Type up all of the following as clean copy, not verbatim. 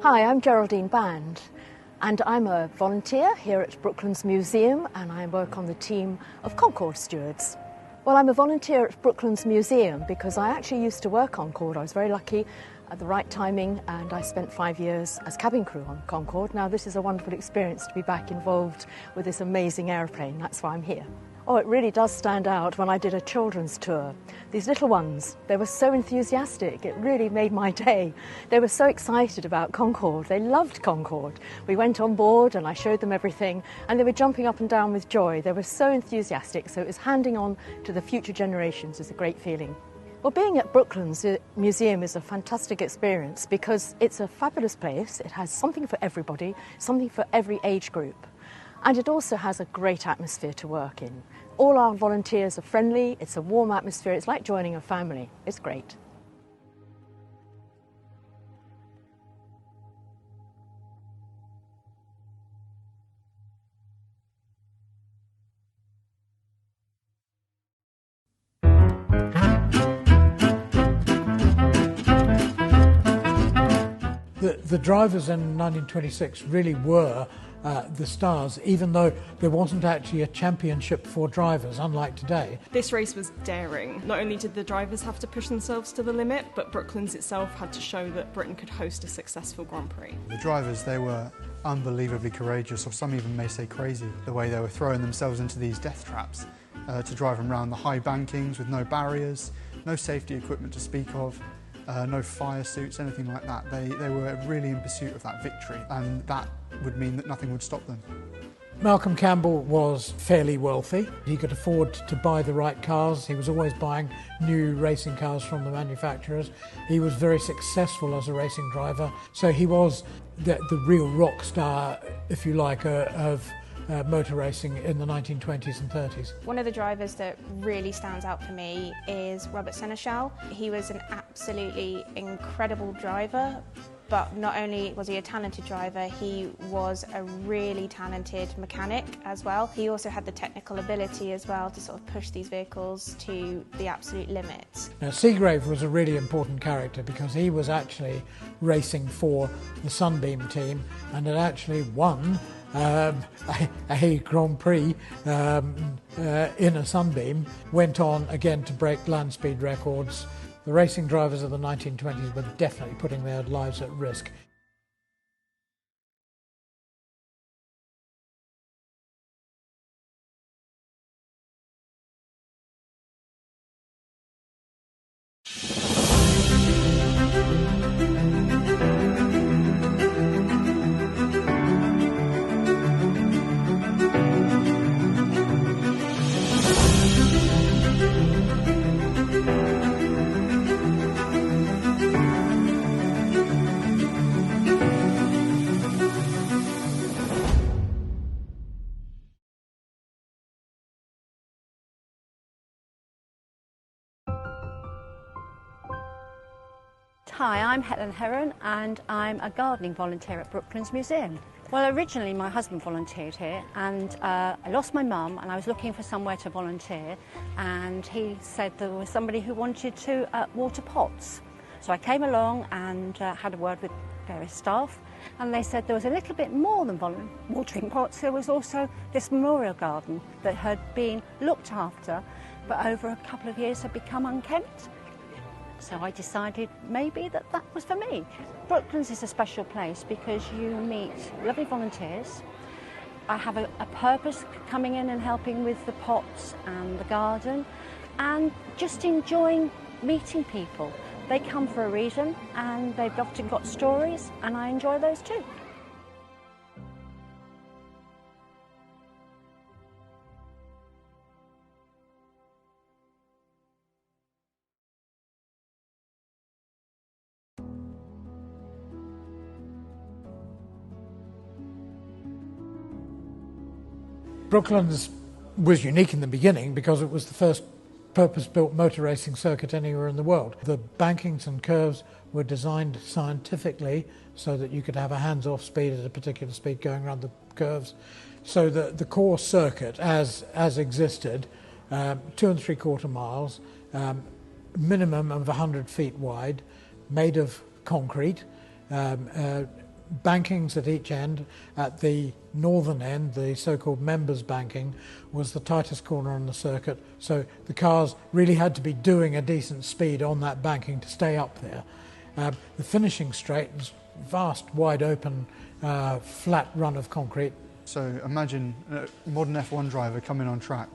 Hi, I'm Geraldine Band, and I'm a volunteer here at Brooklands Museum, and I work on the team of Concorde stewards. Well, I'm a volunteer at Brooklands Museum because I actually used to work on Concorde. I was very lucky at the right timing, and I spent 5 years as cabin crew on Concorde. Now, this is a wonderful experience to be back involved with this amazing aeroplane. That's why I'm here. Oh, it really does stand out when I did a children's tour. These little ones, they were so enthusiastic. It really made my day. They were so excited about Concorde. They loved Concorde. We went on board and I showed them everything, and they were jumping up and down with joy. They were so enthusiastic, so it was handing on to the future generations is a great feeling. Well, being at Brooklands Museum is a fantastic experience because it's a fabulous place. It has something for everybody, something for every age group. And it also has a great atmosphere to work in. All our volunteers are friendly, it's a warm atmosphere, it's like joining a family. It's great. The drivers in 1926 really were the stars, even though there wasn't actually a championship for drivers, unlike today. This race was daring. Not only did the drivers have to push themselves to the limit, but Brooklands itself had to show that Britain could host a successful Grand Prix. The drivers, they were unbelievably courageous, or some even may say crazy, the way they were throwing themselves into these death traps to drive them around the high bankings with no barriers, no safety equipment to speak of. No fire suits, anything like that. They were really in pursuit of that victory, and that would mean that nothing would stop them. Malcolm Campbell was fairly wealthy. He could afford to buy the right cars. He was always buying new racing cars from the manufacturers. He was very successful as a racing driver, so he was the real rock star, if you like, of motor racing in the 1920s and 30s. One of the drivers that really stands out for me is Robert Seneschal. He was an absolutely incredible driver, but not only was he a talented driver, he was a really talented mechanic as well. He also had the technical ability as well to sort of push these vehicles to the absolute limit. Now, Seagrave was a really important character because he was actually racing for the Sunbeam team and had actually won a Grand Prix in a Sunbeam, went on again to break land speed records. The racing drivers of the 1920s were definitely putting their lives at risk. Hi, I'm Helen Heron and I'm a gardening volunteer at Brooklands Museum. Well, originally my husband volunteered here and I lost my mum and I was looking for somewhere to volunteer, and he said there was somebody who wanted to water pots. So I came along and had a word with various staff, and they said there was a little bit more than watering pots. There was also this memorial garden that had been looked after, but over a couple of years had become unkempt. So I decided maybe that was for me. Brooklands is a special place because you meet lovely volunteers. I have a purpose coming in and helping with the pots and the garden, and just enjoying meeting people. They come for a reason and they've often got stories, and I enjoy those too. Brooklands was unique in the beginning because it was the first purpose-built motor racing circuit anywhere in the world. The bankings and curves were designed scientifically so that you could have a hands-off speed at a particular speed going around the curves. So the core circuit as existed, 2 3/4 miles, minimum of 100 feet wide, made of concrete, bankings at each end. At the northern end, the so-called members banking, was the tightest corner on the circuit, so the cars really had to be doing a decent speed on that banking to stay up there. The finishing straight was vast, wide open, flat run of concrete. So imagine a modern F1 driver coming on track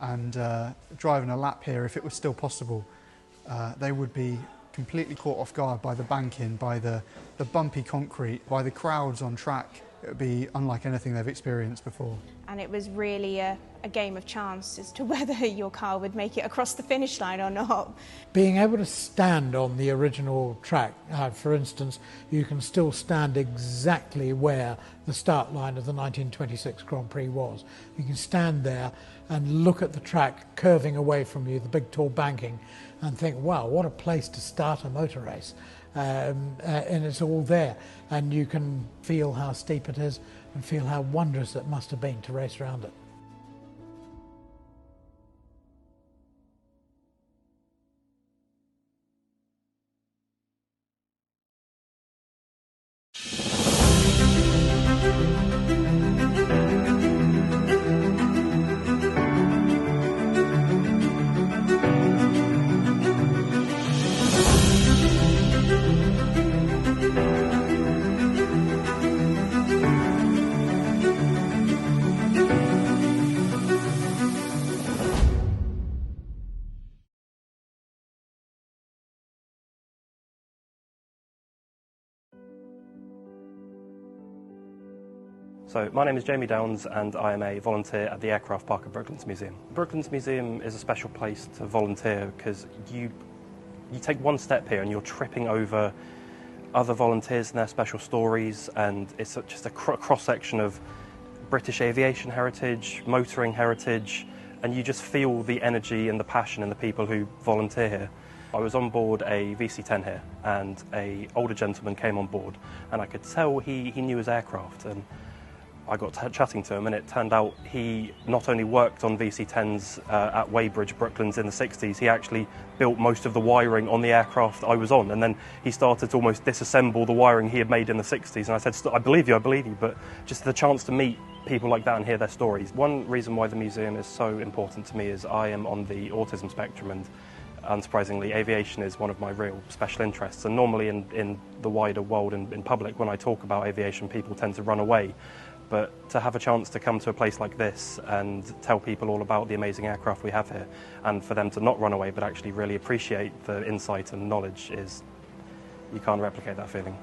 and driving a lap here. If it was still possible, they would be completely caught off guard by the banking, by the bumpy concrete, by the crowds on track. It would be unlike anything they've experienced before. And it was really a game of chance as to whether your car would make it across the finish line or not. Being able to stand on the original track, for instance, you can still stand exactly where the start line of the 1926 Grand Prix was. You can stand there and look at the track curving away from you, the big tall banking, and think, wow, what a place to start a motor race. And it's all there, and you can feel how steep it is and feel how wondrous it must have been to race around it. So my name is Jamie Downs and I am a volunteer at the Aircraft Park at Brooklands Museum. Brooklands Museum is a special place to volunteer because you take one step here and you're tripping over other volunteers and their special stories, and it's just a cross-section of British aviation heritage, motoring heritage, and you just feel the energy and the passion in the people who volunteer here. I was on board a VC-10 here and an older gentleman came on board and I could tell he knew his aircraft, and I got chatting to him, and it turned out he not only worked on VC-10s at Weybridge, Brooklands in the 60s, he actually built most of the wiring on the aircraft I was on, and then he started to almost disassemble the wiring he had made in the 60s, and I said, I believe you, but just the chance to meet people like that and hear their stories. One reason why the museum is so important to me is I am on the autism spectrum, and unsurprisingly, aviation is one of my real special interests, and normally in the wider world and in public, when I talk about aviation, people tend to run away. But to have a chance to come to a place like this and tell people all about the amazing aircraft we have here, and for them to not run away but actually really appreciate the insight and knowledge, you can't replicate that feeling.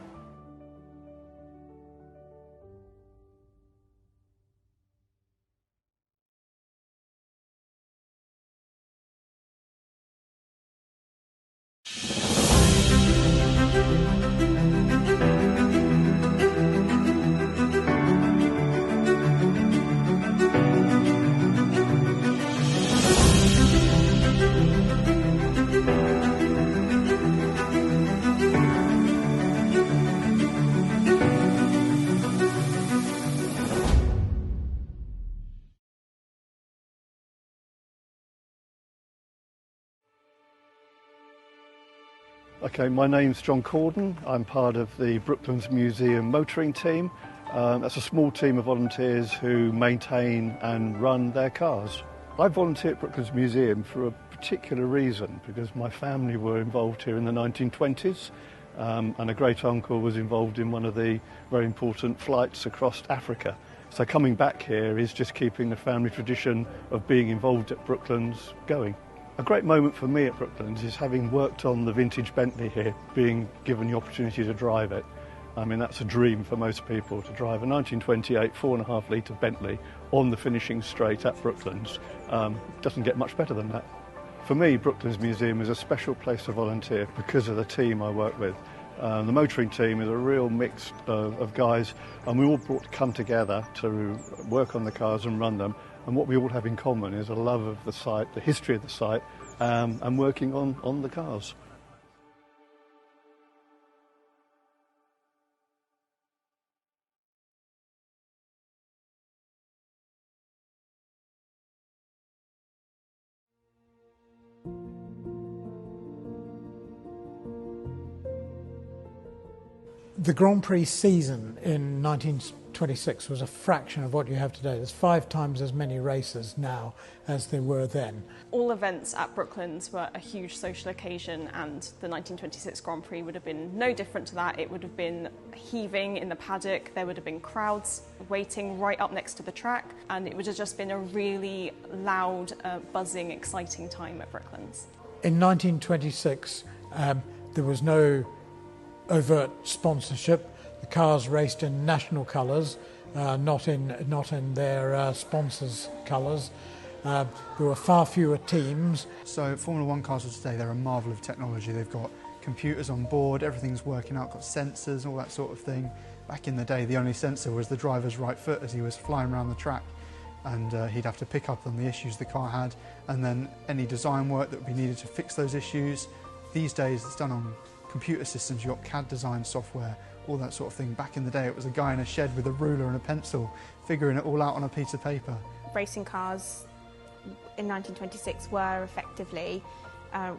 Okay, my name's John Corden. I'm part of the Brooklands Museum motoring team. That's a small team of volunteers who maintain and run their cars. I volunteer at Brooklands Museum for a particular reason, because my family were involved here in the 1920s, and a great uncle was involved in one of the very important flights across Africa. So coming back here is just keeping the family tradition of being involved at Brooklands going. A great moment for me at Brooklands is having worked on the vintage Bentley here, being given the opportunity to drive it. I mean, that's a dream for most people, to drive a 1928 4.5 litre Bentley on the finishing straight at Brooklands. Doesn't get much better than that. For me, Brooklands Museum is a special place to volunteer because of the team I work with. The motoring team is a real mix of guys, and we all come together to work on the cars and run them. And what we all have in common is a love of the site, the history of the site, and working on the cars. The Grand Prix season in 1926 was a fraction of what you have today. There's 5 times as many races now as there were then. All events at Brooklands were a huge social occasion, and the 1926 Grand Prix would have been no different to that. It would have been heaving in the paddock, there would have been crowds waiting right up next to the track, and it would have just been a really loud, buzzing, exciting time at Brooklands. In 1926, there was no overt sponsorship. The cars raced in national colours, not in their sponsors' colours. There were far fewer teams. So Formula One cars of today, they're a marvel of technology. They've got computers on board, everything's working out, got sensors, all that sort of thing. Back in the day, the only sensor was the driver's right foot as he was flying around the track, and he'd have to pick up on the issues the car had, and then any design work that would be needed to fix those issues. These days, it's done on computer systems. You've got CAD design software, all that sort of thing. Back in the day, it was a guy in a shed with a ruler and a pencil, figuring it all out on a piece of paper. Racing cars in 1926 were effectively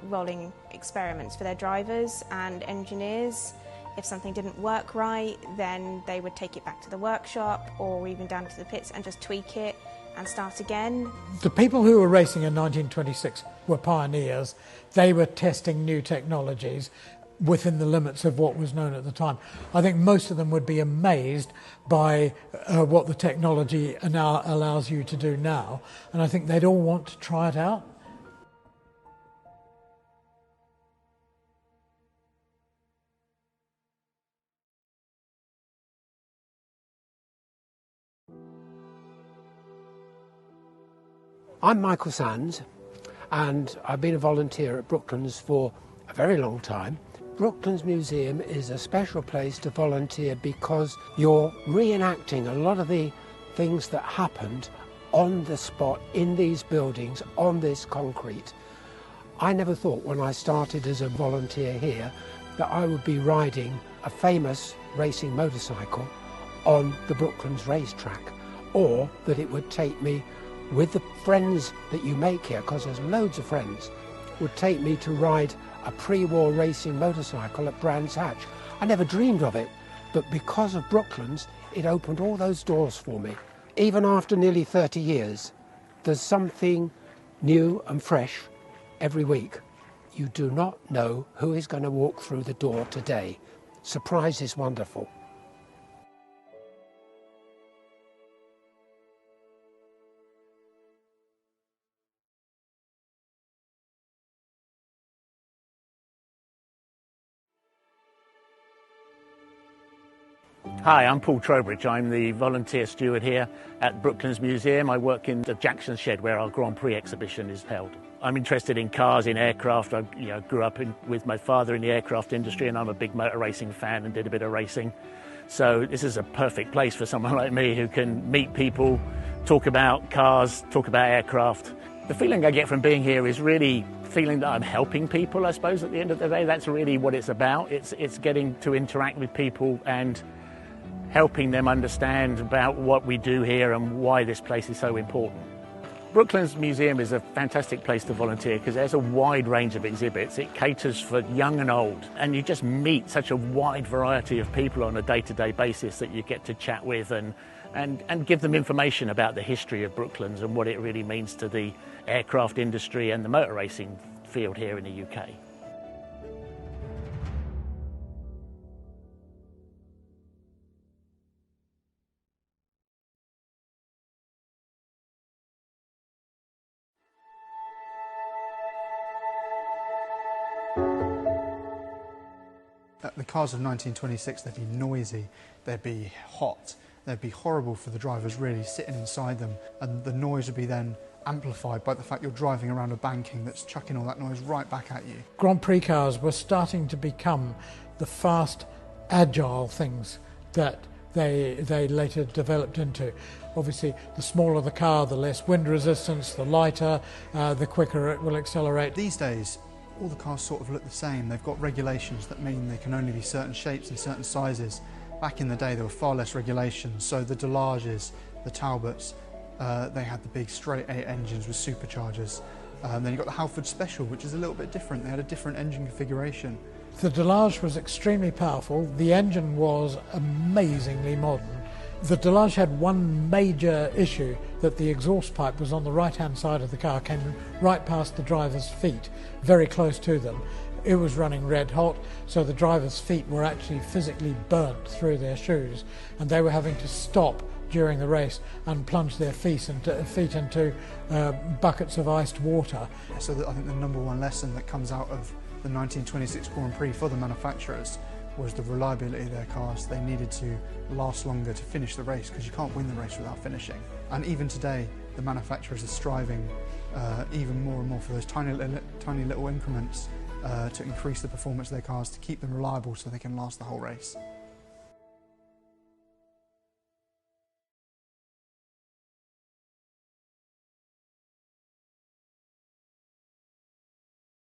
rolling experiments for their drivers and engineers. If something didn't work right, then they would take it back to the workshop or even down to the pits and just tweak it and start again. The people who were racing in 1926 were pioneers. They were testing new technologies within the limits of what was known at the time. I think most of them would be amazed by what the technology now allows you to do now, and I think they'd all want to try it out. I'm Michael Sands, and I've been a volunteer at Brooklands for a very long time. Brooklands Museum is a special place to volunteer because you're reenacting a lot of the things that happened on the spot, in these buildings, on this concrete. I never thought when I started as a volunteer here that I would be riding a famous racing motorcycle on the Brooklands racetrack, or that it would take me, with the friends that you make here, because there's loads of friends, would take me to ride a pre-war racing motorcycle at Brands Hatch. I never dreamed of it, but because of Brooklands, it opened all those doors for me. Even after nearly 30 years, there's something new and fresh every week. You do not know who is going to walk through the door today. Surprise is wonderful. Hi, I'm Paul Trowbridge. I'm the volunteer steward here at Brooklands Museum. I work in the Jackson shed where our Grand Prix exhibition is held. I'm interested in cars, in aircraft. I grew up with my father in the aircraft industry, and I'm a big motor racing fan and did a bit of racing. So this is a perfect place for someone like me who can meet people, talk about cars, talk about aircraft. The feeling I get from being here is really feeling that I'm helping people, I suppose, at the end of the day. That's really what it's about. It's getting to interact with people and helping them understand about what we do here and why this place is so important. Brooklands Museum is a fantastic place to volunteer because there's a wide range of exhibits. It caters for young and old, and you just meet such a wide variety of people on a day-to-day basis that you get to chat with and give them information about the history of Brooklands and what it really means to the aircraft industry and the motor racing field here in the UK. The cars of 1926, they'd be noisy, they'd be hot, they'd be horrible for the drivers really sitting inside them, and the noise would be then amplified by the fact you're driving around a banking that's chucking all that noise right back at you. Grand Prix cars were starting to become the fast, agile things that they later developed into. Obviously, the smaller the car, the less wind resistance, the lighter, the quicker it will accelerate. These days, all the cars sort of look the same. They've got regulations that mean they can only be certain shapes and certain sizes. Back in the day, there were far less regulations, so the Delages, the Talbots, they had the big straight 8 engines with superchargers. Then you've got the Halford Special, which is a little bit different. They had a different engine configuration. The Delage was extremely powerful. The engine was amazingly modern. The Delage had one major issue, that the exhaust pipe was on the right-hand side of the car, came right past the driver's feet, very close to them. It was running red hot, so the driver's feet were actually physically burnt through their shoes, and they were having to stop during the race and plunge their feet into buckets of iced water. So I think the number one lesson that comes out of the 1926 Grand Prix for the manufacturers was the reliability of their cars. They needed to last longer to finish the race, because you can't win the race without finishing. And even today, the manufacturers are striving even more and more for those tiny little increments to increase the performance of their cars, to keep them reliable so they can last the whole race.